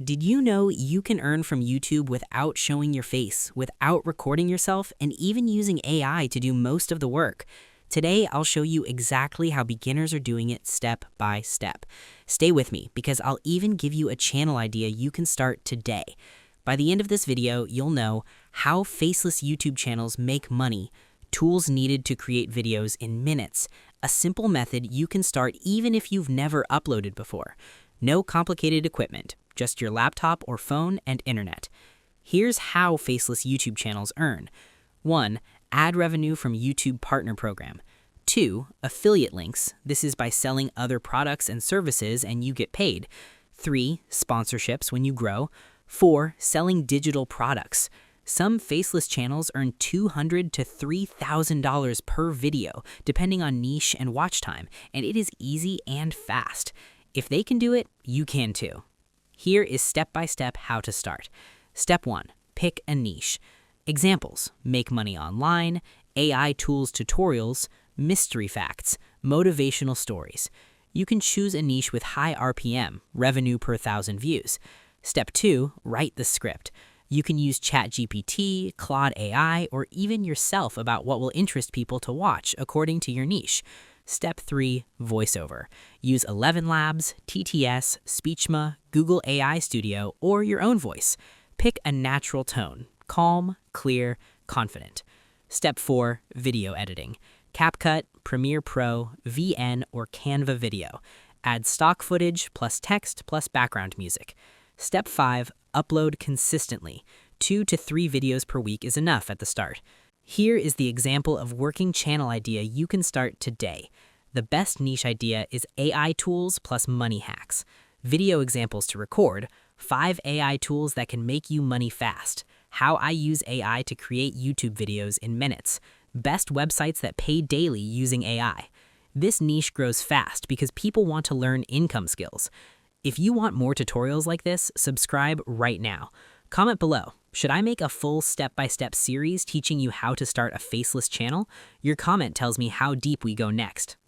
Did you know you can earn from YouTube without showing your face, without recording yourself, and even using AI to do most of the work? Today, I'll show you exactly how beginners are doing it step by step. Stay with me because I'll even give you a channel idea you can start today. By the end of this video, you'll know how faceless YouTube channels make money, tools needed to create videos in minutes, a simple method you can start even if you've never uploaded before. No complicated equipment, just your laptop or phone and internet. Here's how faceless YouTube channels earn. 1. Ad revenue from YouTube Partner Program. 2. Affiliate links. This is by selling other products and services and you get paid. 3. Sponsorships when you grow. 4. Selling digital products. Some faceless channels earn $200 to $3,000 per video, depending on niche and watch time, and it is easy and fast. If they can do it, you can too. Here is step-by-step how to start. Step 1. Pick a niche. Examples: make money online, AI tools tutorials, mystery facts, motivational stories. You can choose a niche with high RPM, revenue per 1,000 views. Step 2. Write the script. You can use ChatGPT, Claude AI, or even yourself about what will interest people to watch according to your niche. Step 3. Voiceover. Use 11 Labs, TTS, Speechma, Google AI Studio, or your own voice. Pick a natural tone, calm, clear, confident. Step 4. Video editing. CapCut, Premiere Pro, VN, or Canva Video. Add stock footage plus text plus background music. Step 5. Upload consistently. 2 to 3 videos per week is enough at the start. Here is the example of working channel idea you can start today. The best niche idea is AI tools plus money hacks. Video examples to record, 5 AI tools that can make you money fast, how I use AI to create YouTube videos in minutes, best websites that pay daily using AI. This niche grows fast because people want to learn income skills. If you want more tutorials like this, subscribe right now. Comment below. Should I make a full step-by-step series teaching you how to start a faceless channel? Your comment tells me how deep we go next.